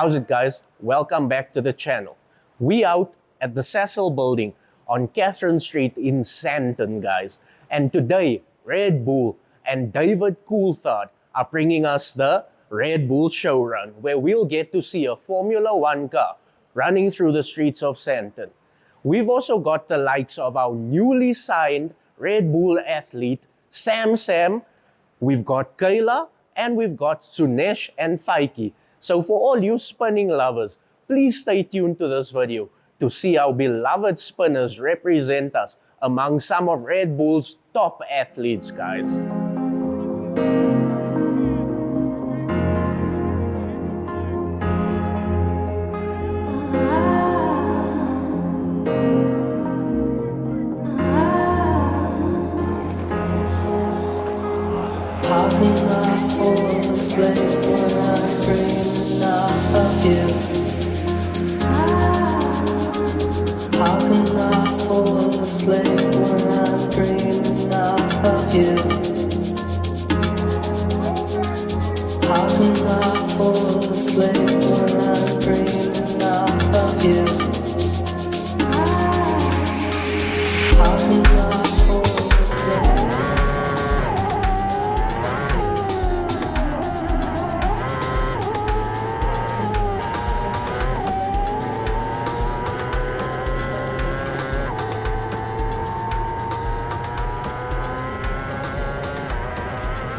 How's it, guys? Welcome back to the channel. We out at the Cecil building on Catherine Street in Sandton, guys. And today, Red Bull and David Coulthard are bringing us the Red Bull Showrun, where we'll get to see a Formula One car running through the streets of Sandton. We've also got the likes of our newly signed Red Bull athlete, Sam. We've got Kayla, and we've got Sunesh and Faiki. So for all you spinning lovers, please stay tuned to this video to see our beloved spinners represent us among some of Red Bull's top athletes, guys.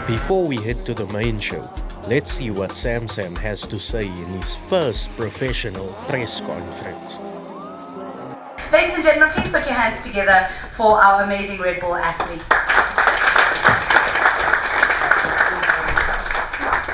Before we head to the main show, let's see what Sam has to say in his first professional press conference. Ladies and gentlemen, please put your hands together for our amazing Red Bull athletes.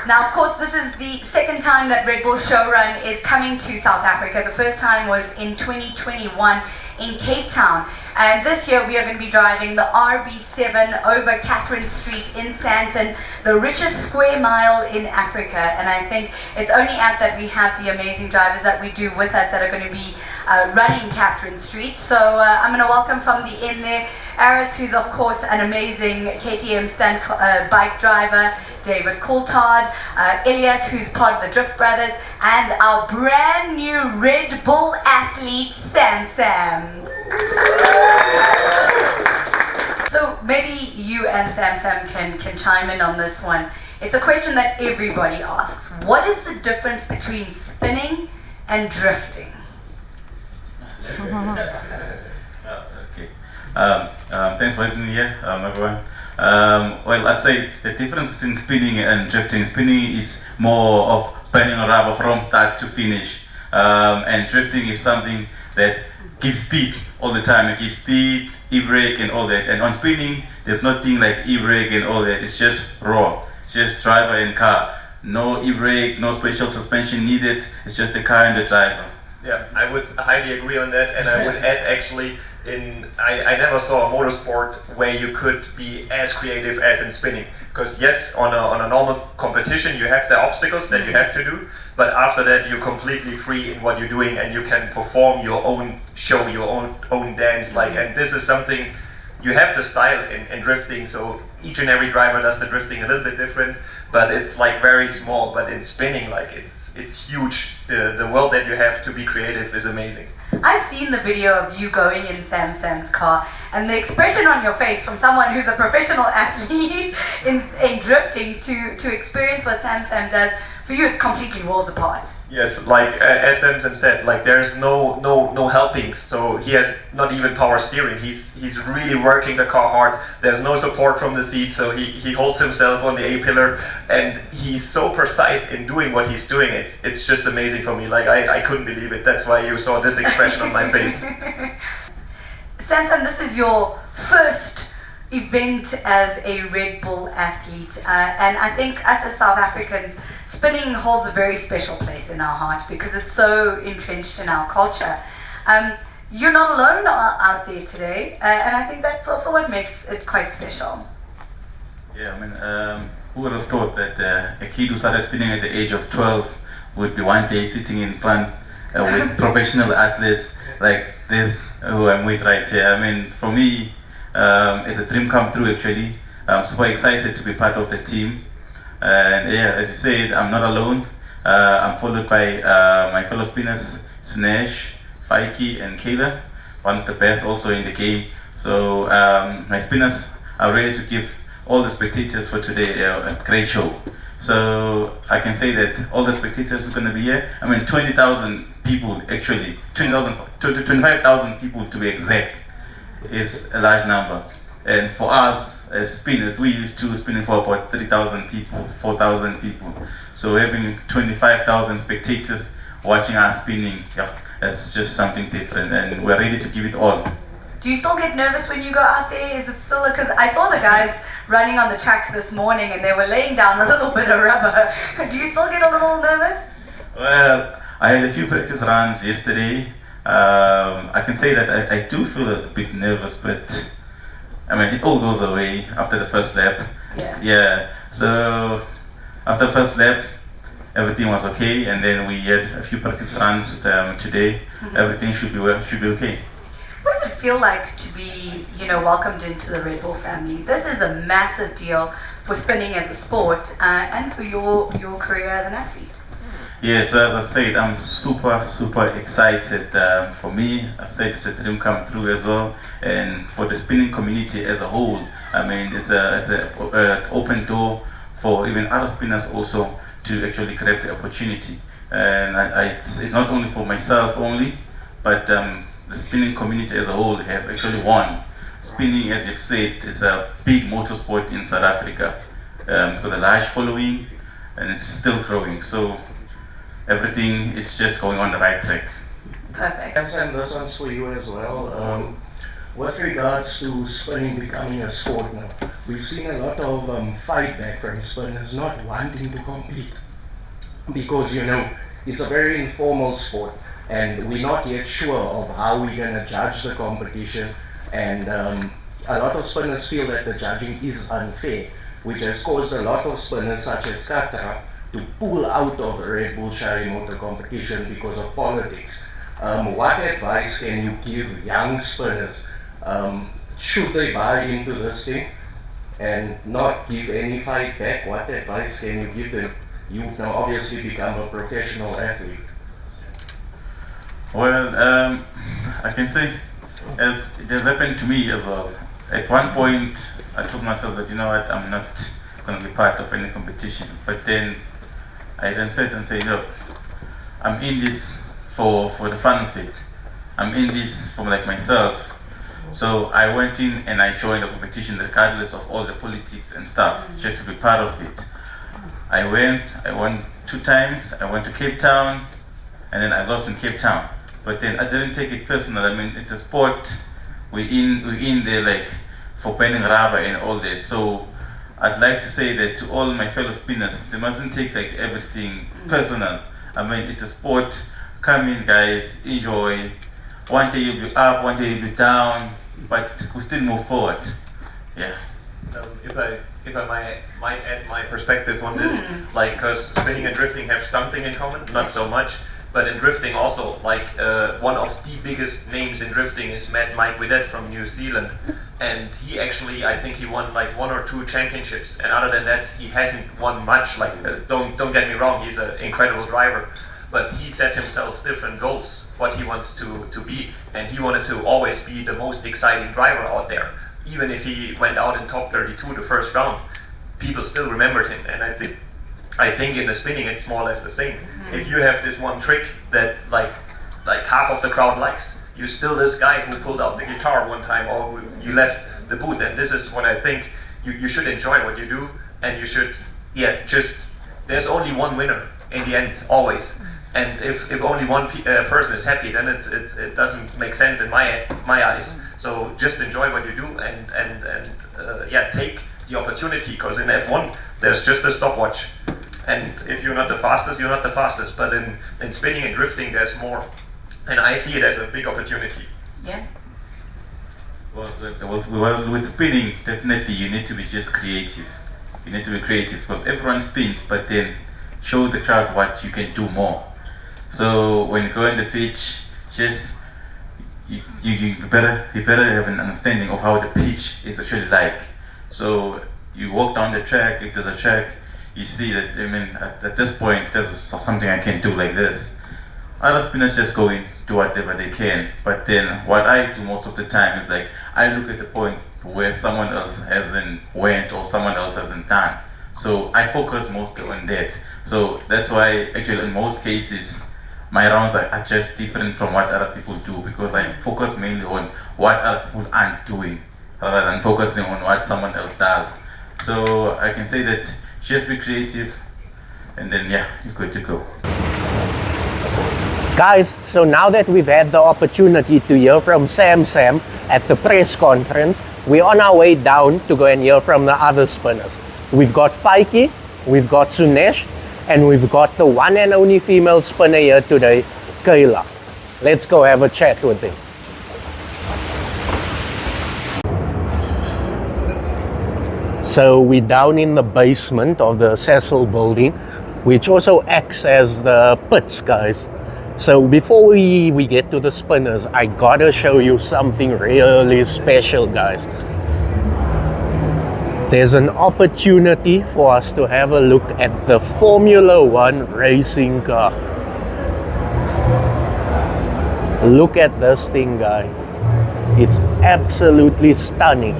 Now, of course, this is the second time that Red Bull Showrun is coming to South Africa. The first time was in 2021 in Cape Town. And this year we are going to be driving the RB7 over Catherine Street in Sandton, the richest square mile in Africa. And I think it's only apt that we have the amazing drivers that we do with us that are going to be running Catherine Street. So I'm going to welcome from the end there, Aris, who's of course an amazing KTM stunt bike driver, David Coulthard, Elias, who's part of the Drift Brothers, and our brand new Red Bull athlete, Sam. So maybe you and Sam can chime in on this one. It's a question that everybody asks. What is the difference between spinning and drifting? Okay. Thanks for having me here, everyone. Well, I'd say the difference between spinning and drifting. Spinning is more of burning a rubber from start to finish, and drifting is something that gives speed all the time. It gives speed, e-brake and all that. And on spinning, there's nothing like e-brake and all that. It's just raw. It's just driver and car. No e-brake, no special suspension needed. It's just the car and the driver. Yeah, I would highly agree on that, and I would add actually, I never saw a motorsport where you could be as creative as in spinning. Because yes, on a normal competition you have the obstacles that you have to do, but after that you're completely free in what you're doing and you can perform your own show, your own dance. And this is something, you have the style in drifting, so each and every driver does the drifting a little bit different, but it's like very small. But in spinning, it's huge. The world that you have to be creative is amazing. I've seen the video of you going in Sam's car, and the expression on your face from someone who's a professional athlete in drifting to experience what Sam does, for you it's completely worlds apart. Yes, as Sam said, there's no helping, so he has not even power steering. He's really working the car hard. There's no support from the seat, so he holds himself on the A-pillar, and he's so precise in doing what he's doing. It's just amazing for me. I couldn't believe it. That's why you saw this expression on my face. Sam, this is your first event as a Red Bull athlete, and I think us as South Africans, spinning holds a very special place in our heart because it's so entrenched in our culture. You're not alone out there today, and I think that's also what makes it quite special. Yeah, I mean, who would have thought that a kid who started spinning at the age of 12 would be one day sitting in front with professional athletes like this who I'm with right here. I mean, for me, it's a dream come true actually. I'm super excited to be part of the team. And yeah, as you said, I'm not alone. I'm followed by my fellow spinners, Sunesh, Faiki, and Kayla, one of the best also in the game. So my spinners are ready to give all the spectators for today a great show. So I can say that all the spectators are going to be here. I mean, 20,000 people actually, 25,000 people to be exact, is a large number. And for us as spinners, we used to spinning for about 3,000 people, 4,000 people. So having 25,000 spectators watching us spinning, yeah, that's just something different, and we're ready to give it all. Do you still get nervous when you go out there? Is it still, because I saw the guys running on the track this morning and they were laying down a little bit of rubber. Do you still get a little nervous? Well, I had a few practice runs yesterday. I can say that I do feel a bit nervous, but I mean, it all goes away after the first lap. Yeah. So after the first lap, everything was okay, and then we had a few practice runs today. Everything should be okay. What does it feel like to be, welcomed into the Red Bull family? This is a massive deal for spinning as a sport and for your career as an athlete. Yeah, so as I've said, I'm super excited. For me, I've said it's a dream come true as well, and for the spinning community as a whole. I mean, it's a open door for even other spinners also to actually grab the opportunity. And it's not only for myself only, but the spinning community as a whole has actually won. Spinning, as you've said, is a big motorsport in South Africa. It's got a large following, and it's still growing. So everything is just going on the right track. Perfect. And this one's for you as well. With regards to spinning becoming a sport now, we've seen a lot of fight back from spinners not wanting to compete because it's a very informal sport and we're not yet sure of how we're going to judge the competition, and a lot of spinners feel that the judging is unfair, which has caused a lot of spinners such as Katra to pull out of the Red Bull Showrun motor competition because of politics. What advice can you give young spinners? Should they buy into this thing and not give any fight back? What advice can you give them? You've now obviously become a professional athlete. Well, I can say, as it has happened to me as well. At one point, I told myself that, I'm not going to be part of any competition. But then I then said and say, look, I'm in this for the fun of it. I'm in this for myself. So I went in and I joined the competition regardless of all the politics and stuff, just to be part of it. I won 2 times. I went to Cape Town, and then I lost in Cape Town. But then I didn't take it personal. I mean, it's a sport. We're in there for penning rubber and all that. So I'd like to say that to all my fellow spinners, they mustn't take everything personal. I mean, it's a sport. Come in, guys, enjoy. One day you'll be up, one day you'll be down, but we still move forward. Yeah. If I might add my perspective on this, because spinning and drifting have something in common, not so much, but in drifting also, one of the biggest names in drifting is Mike Widett from New Zealand, and he actually, I think he won 1 or 2 championships, and other than that, he hasn't won much. Don't get me wrong, he's an incredible driver, but he set himself different goals, what he wants to be, and he wanted to always be the most exciting driver out there. Even if he went out in top 32 the first round, people still remembered him, and I think in the spinning it's more or less the same. If you have this one trick that like half of the crowd likes, you're still this guy who pulled out the guitar one time or who you left the booth, and this is what I think you should enjoy what you do, and you should, there's only one winner in the end, always. And if only one person is happy, then it doesn't make sense in my eyes. So just enjoy what you do and take the opportunity, because in F1 there's just a stopwatch. And if you're not the fastest, you're not the fastest. But in spinning and drifting, there's more. And I see it as a big opportunity. Yeah. Well, with spinning, definitely you need to be just creative. You need to be creative because everyone spins, but then show the crowd what you can do more. So when you go on the pitch, just you better have an understanding of how the pitch is actually like. So you walk down the track, if there's a track, you see that, I mean, at this point, there's something I can do like this. Other spinners just go in, do whatever they can. But then what I do most of the time is like, I look at the point where someone else hasn't went or someone else hasn't done. So I focus mostly on that. So that's why actually in most cases, my rounds are just different from what other people do, because I focus mainly on what other people aren't doing rather than focusing on what someone else does. So I can say that just be creative, and then yeah, you're good to go. Guys, so now that we've had the opportunity to hear from Sam at the press conference, we're on our way down to go and hear from the other spinners. We've got Faiki, we've got Sunesh, and we've got the one and only female spinner here today, Kayla. Let's go have a chat with them. So we're down in the basement of the Cecil building, which also acts as the pits, guys. So before we get to the spinners, I gotta show you something really special, guys. There's an opportunity for us to have a look at the Formula One racing car. Look at this thing, guy. It's absolutely stunning.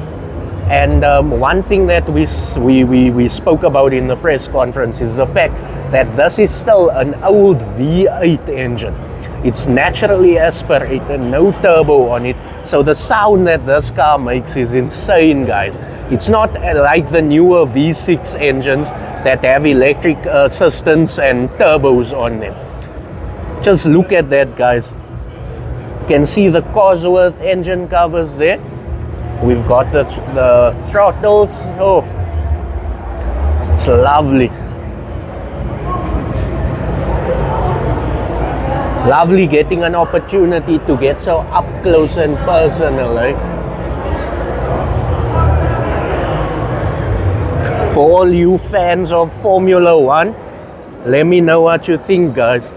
And one thing that we spoke about in the press conference is the fact that this is still an old V8 engine. It's naturally aspirated, no turbo on it. So the sound that this car makes is insane, guys. It's not like the newer V6 engines that have electric assistance and turbos on them. Just look at that, guys. You can see the Cosworth engine covers there. We've got the throttles. Oh, it's lovely. Lovely getting an opportunity to get so up close and personal, eh? For all you fans of Formula One, let me know what you think, guys.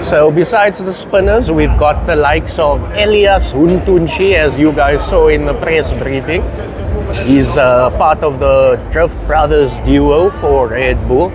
So besides the spinners, we've got the likes of Elias Huntunchi, as you guys saw in the press briefing. He's part of the Drift Brothers duo for Red Bull.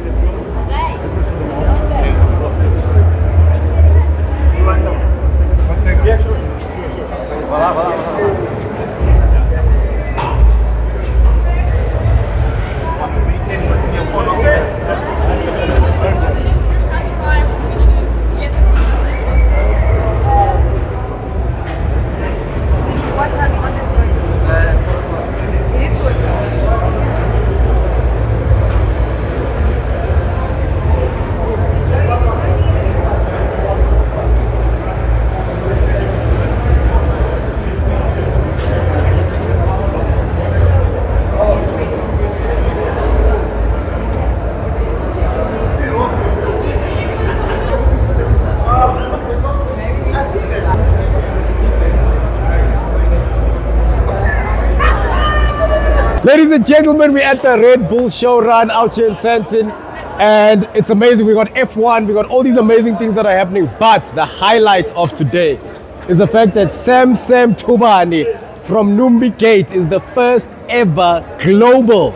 Ladies and gentlemen, we're at the Red Bull Showrun out here in Sandton, and it's amazing. We got F1, we got all these amazing things that are happening, but the highlight of today is the fact that Sam Tubani from Numbi Gate is the first ever global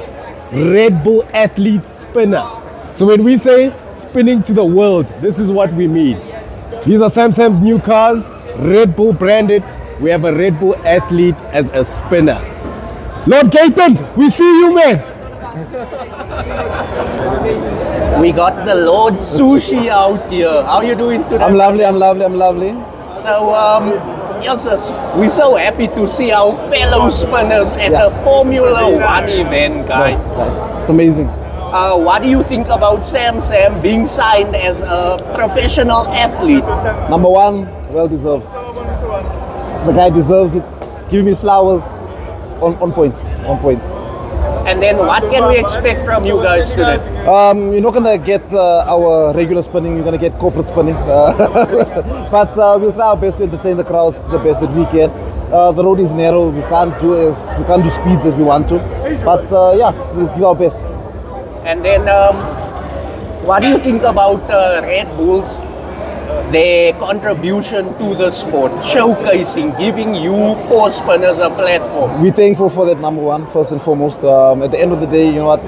Red Bull athlete spinner. So when we say spinning to the world, this is what we mean. These are Sam's new cars, Red Bull branded. We have a Red Bull athlete as a spinner. Lord Gaten, we see you, man. We got the Lord Sushi out here. How are you doing today? I'm lovely. So, yes, we're so happy to see our fellow spinners at the Formula One event, guy. It's amazing. What do you think about Sam being signed as a professional athlete? Number one, well deserved. The guy deserves it. Give me flowers. On point. And then what can we expect from you guys today? You're not gonna get our regular spinning, you're gonna get corporate spinning. But we'll try our best to entertain the crowds the best that we can. The road is narrow, we can't do speeds as we want to. But yeah, we'll give our best. And then what do you think about Red Bull's their contribution to the sport, showcasing, giving you 4 spinners a platform. We're thankful for that, number one, first and foremost. At the end of the day, you know what?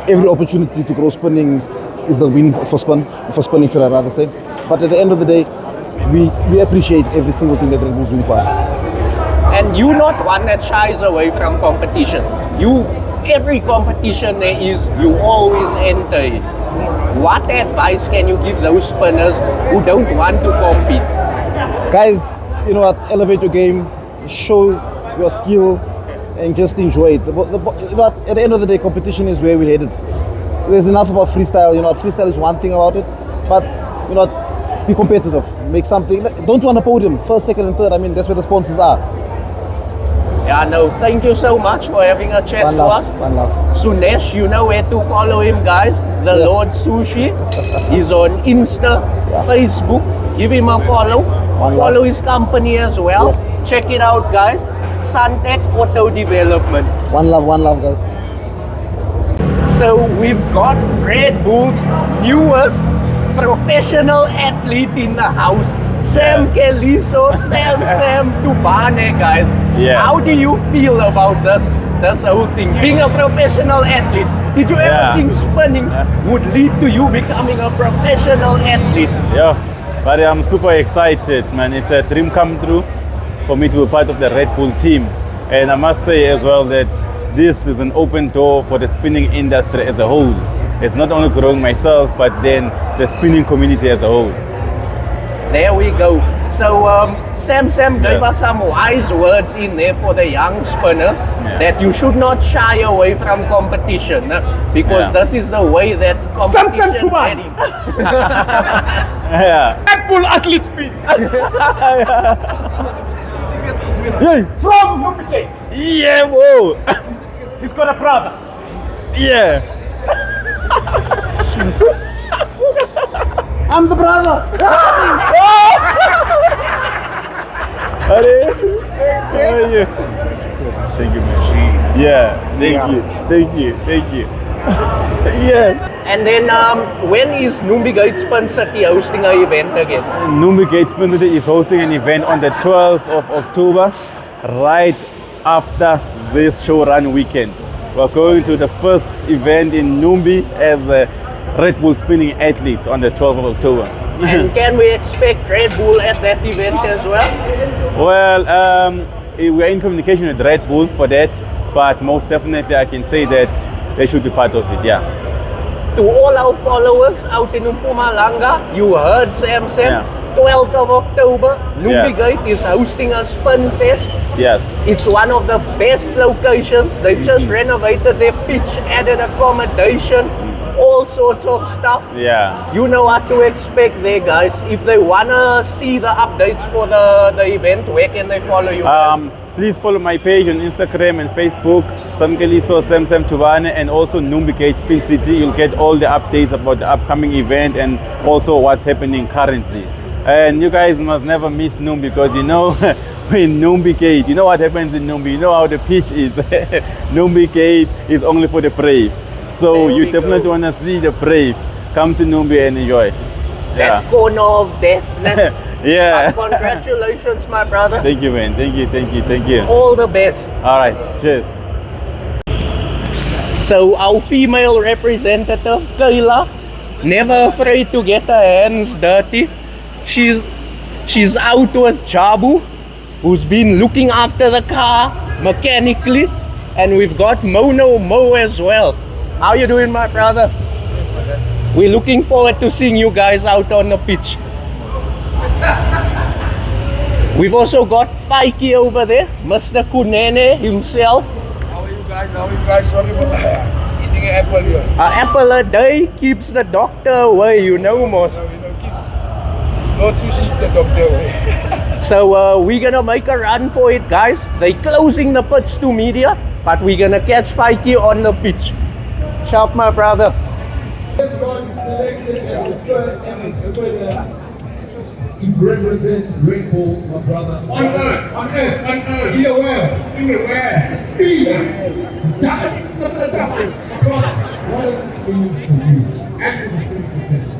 Every opportunity to grow spinning is the win for spinning, should I rather say. But at the end of the day, we appreciate every single thing that Red Bull's doing for us. And you're not one that shies away from competition. Every competition there is, you always enter it. What advice can you give those spinners who don't want to compete? Guys, you know what? Elevate your game, show your skill, and just enjoy it. You know what? At the end of the day, competition is where we're headed. There's enough about freestyle. You know, freestyle is one thing about it, but you know, be competitive. Make something. Don't want a podium, first, second, and third. I mean, that's where the sponsors are. Yeah, no, thank you so much for having a chat to us. One love. Sunesh, you know where to follow him, guys. The Lord Sushi. He's on Insta, Facebook. Give him a follow. Follow his company as well. Check it out, guys. Suntech Auto Development. One love, guys. So we've got Red Bull's newest professional athlete in the house. Sam Keliso, Sam Tubane, guys. Yeah. How do you feel about this whole thing? Being a professional athlete, did you ever think spinning would lead to you becoming a professional athlete? Yeah, but I'm super excited, man. It's a dream come true for me to be part of the Red Bull team. And I must say as well that this is an open door for the spinning industry as a whole. It's not only growing myself, but then the spinning community as a whole. There we go. So Sam gave us some wise words in there for the young spinners that you should not shy away from competition because this is the way that competition is heading. Red Bull athlete spin. From Numbigate. Yeah, whoa. He's got a brother. Yeah. I'm the brother. Thank you, man. Yeah, thank you. Yeah. And then when is Numbigate Spin City hosting an event again? Numbigate Spin City is hosting an event on the 12th of October, right after this showrun weekend. We're going to the first event in Numbi as a Red Bull spinning athlete on the 12th of October. And can we expect Red Bull at that event as well? Well, we're in communication with Red Bull for that, but most definitely I can say that they should be part of it, yeah. To all our followers out in Mpumalanga, you heard Sam. 12th of October, Numbigate is hosting a spin fest. Yes. It's one of the best locations. They've just renovated their pitch, added accommodation, all sorts of stuff. Yeah. You know what to expect there, guys. If they wanna see the updates for the event, where can they follow you guys? Please follow my page on Instagram and Facebook, Sam Keliso, Sam Tubane, and also Numbigate Spin City. You'll get all the updates about the upcoming event and also what's happening currently. And you guys must never miss Numbi because you know, in Numbigate, you know what happens in Numbi, you know how the pitch is. Numbigate is only for the brave. So you definitely want to see the brave. Come to Numbi and enjoy. That corner of death. Yeah. Congratulations, my brother. Thank you, man. Thank you. All the best. All right. Cheers. So our female representative, Kayla, never afraid to get her hands dirty. She's out with Jabu, who's been looking after the car mechanically, and we've got Mo as well. How you doing, my brother? We're looking forward to seeing you guys out on the pitch. We've also got Faiki over there, Mr. Kunene himself. How are you guys? Sorry for eating an apple here. An apple a day keeps the doctor away, you know, most. Keeps no sushi the doctor away. So we're gonna make a run for it, guys. They're closing the pits to media, but we're gonna catch Faiki on the pitch. Sharp, my brother. Selected as the first ever spinner to represent Red Bull, my brother. On earth, in the world, speed, zap. What is the speed for you? And the speed potential.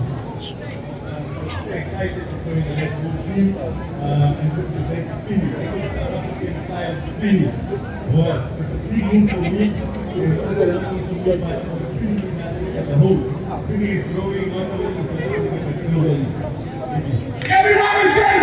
excited to join the Red Bull team and represent spinning. I think South African side of spinning. What? It's a big move for me. It's overwhelming for me, but spinning in Africa as a whole. Spinning is growing not only in South Africa but globally. Everybody say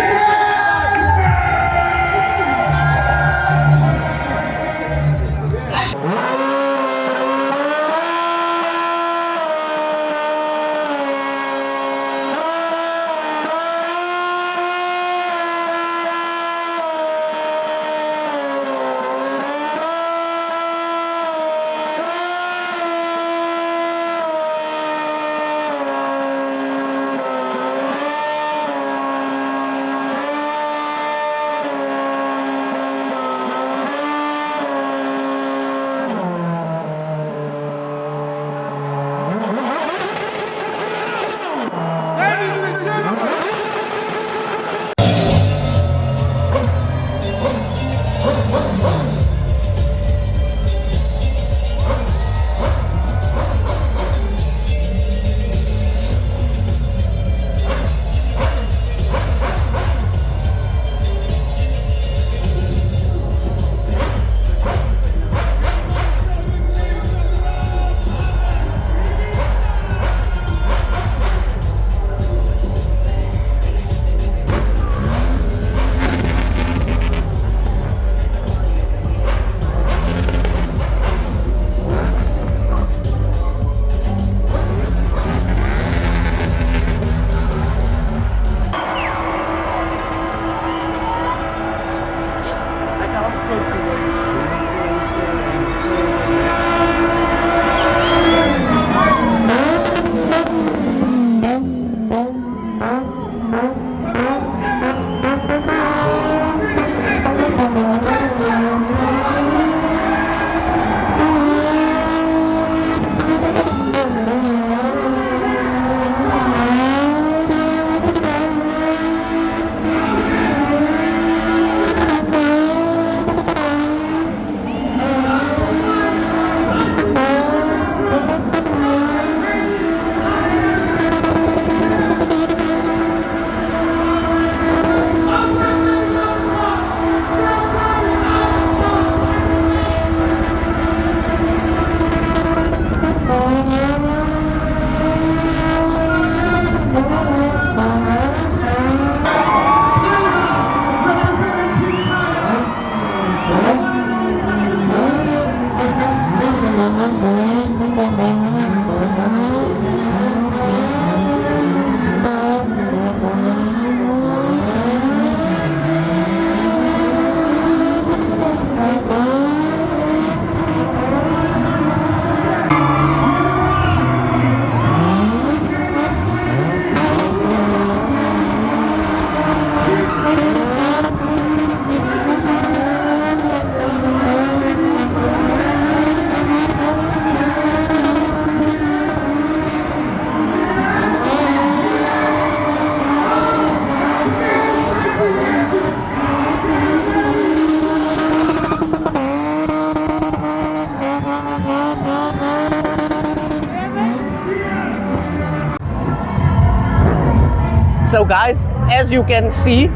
So guys, as you can see,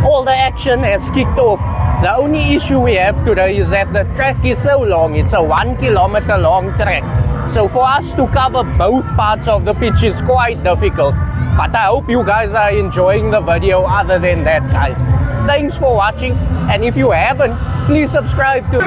all the action has kicked off. The only issue we have today is that the track is so long. It's a 1 kilometer long track. So for us to cover both parts of the pitch is quite difficult. But I hope you guys are enjoying the video. Other than that, guys, thanks for watching. And if you haven't, please subscribe to...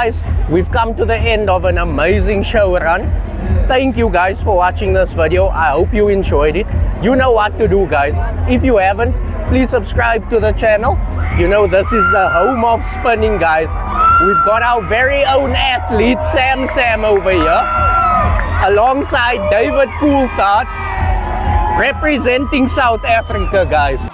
Guys, we've come to the end of an amazing show run. Thank you guys for watching this video. I hope you enjoyed it. You know what to do, guys. If you haven't, please subscribe to the channel. You know, this is the home of spinning, guys. We've got our very own athlete, Sam over here, alongside David Coulthard, representing South Africa, guys.